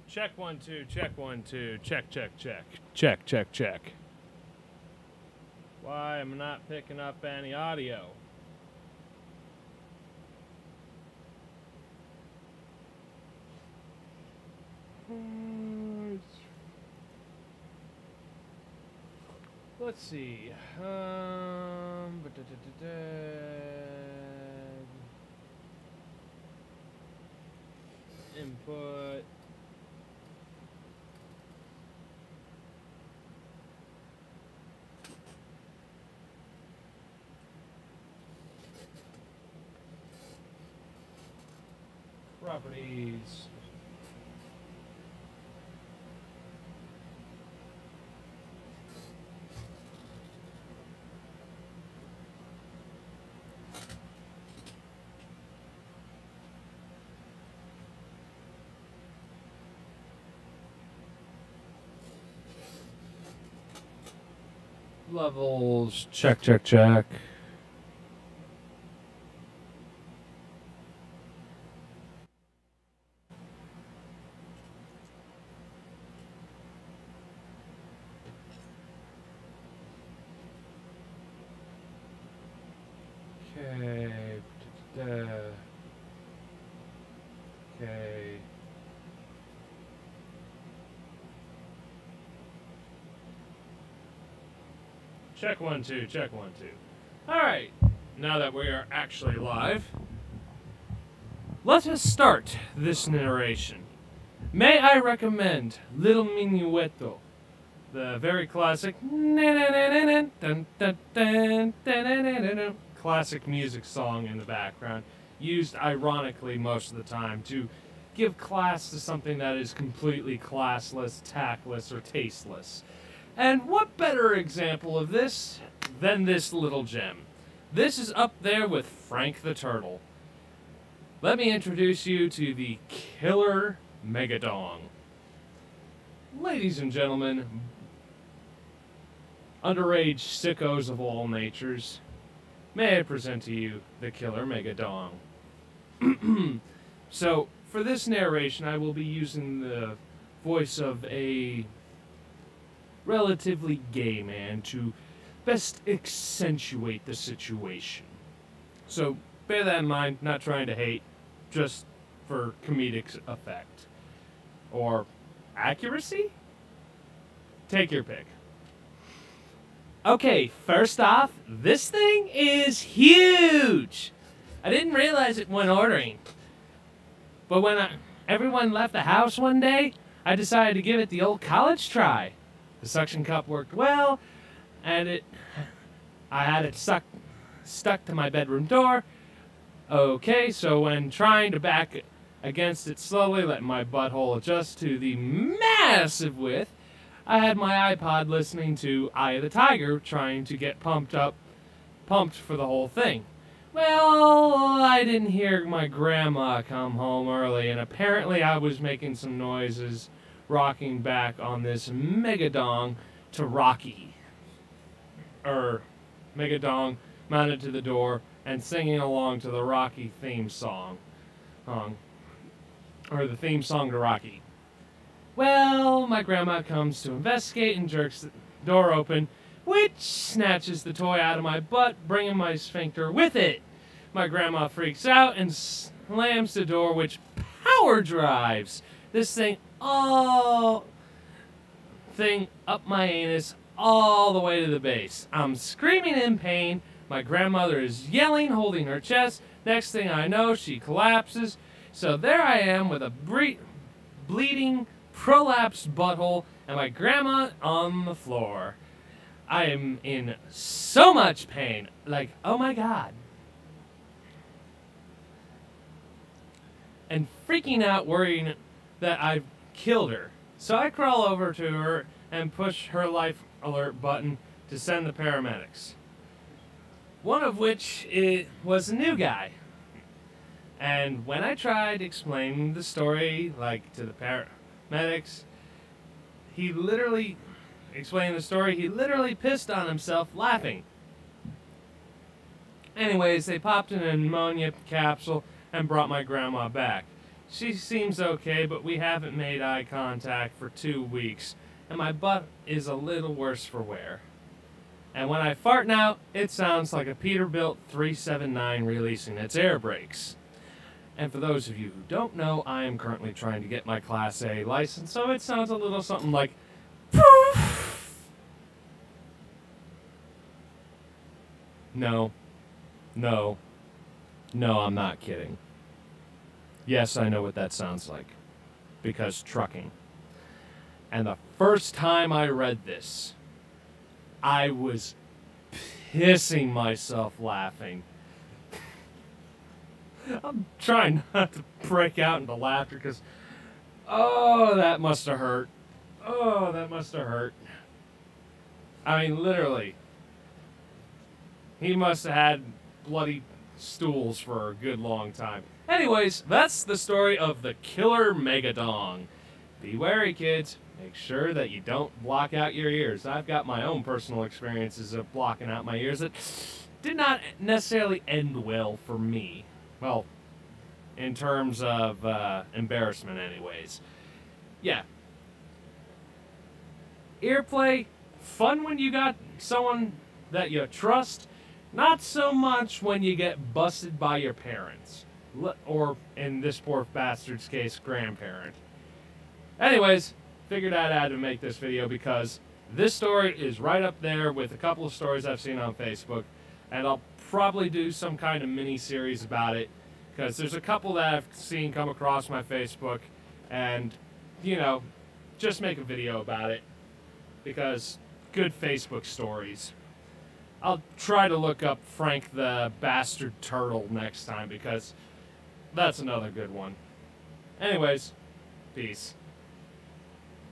Check 1 2, check 1 2, check check check. Check check check. Why am I not picking up any audio? Let's see. Input. Properties. Levels. Check, check, check. Okay. Okay. Check 1 2, check 1 2. Alright, now that we are actually live, let us start this narration. May I recommend Little Minuetto, the very classic classic music song in the background, used ironically most of the time to give class to something that is completely classless, tactless, or tasteless. And what better example of this than this little gem? This is up there with Frank the Turtle. Let me introduce you to the Killer Megadong. Ladies and gentlemen, underage sickos of all natures, may I present to you the Killer Megadong. So, for this narration, I will be using the voice of a relatively gay man to best accentuate the situation. So, bear that in mind, not trying to hate, just for comedic effect. Or accuracy? Take your pick. Okay, first off, this thing is huge! I didn't realize it when ordering. But when everyone left the house one day, I decided to give it the old college try. The suction cup worked well, and I had it stuck to my bedroom door. Okay, so when trying to back against it slowly, letting my butthole adjust to the massive width, I had my iPod listening to Eye of the Tiger, trying to get pumped for the whole thing. Well, I didn't hear my grandma come home early, and apparently I was making some noises rocking back on this Megadong to Rocky. Megadong mounted to the door and singing along to the Rocky theme song. Or the theme song to Rocky. Well, my grandma comes to investigate and jerks the door open, which snatches the toy out of my butt, bringing my sphincter with it. My grandma freaks out and slams the door, which power drives this thing up my anus all the way to the base. I'm screaming in pain. My grandmother is yelling, holding her chest. Next thing I know, she collapses. So there I am with a bleeding, prolapsed butthole and my grandma on the floor. I am in so much pain. Like, oh my God. And freaking out, worrying that I've killed her. So I crawl over to her and push her life alert button to send the paramedics. One of which was a new guy. And when I tried explaining the story, like, to the paramedics, he literally pissed on himself laughing. Anyways, they popped an pneumonia capsule and brought my grandma back. She seems okay, but we haven't made eye contact for 2 weeks, and my butt is a little worse for wear. And when I fart now, it sounds like a Peterbilt 379 releasing its air brakes. And for those of you who don't know, I am currently trying to get my Class A license, so it sounds a little something like poof. No, I'm not kidding. Yes, I know what that sounds like, because trucking. And the first time I read this, I was pissing myself laughing. I'm trying not to break out into laughter because, oh, that must have hurt. Oh, that must have hurt. I mean, literally. He must have had bloody stools for a good long time. Anyways, that's the story of the Killer Megadong. Be wary, kids. Make sure that you don't block out your ears. I've got my own personal experiences of blocking out my ears that did not necessarily end well for me. Well, in terms of embarrassment anyways. Yeah. Earplay, fun when you got someone that you trust. Not so much when you get busted by your parents. Or, in this poor bastard's case, grandparent. Anyways, figured I had to make this video because this story is right up there with a couple of stories I've seen on Facebook. And I'll probably do some kind of mini-series about it. Because there's a couple that I've seen come across my Facebook. And, you know, just make a video about it. Because good Facebook stories. I'll try to look up Frank the Bastard Turtle next time because that's another good one. Anyways, peace.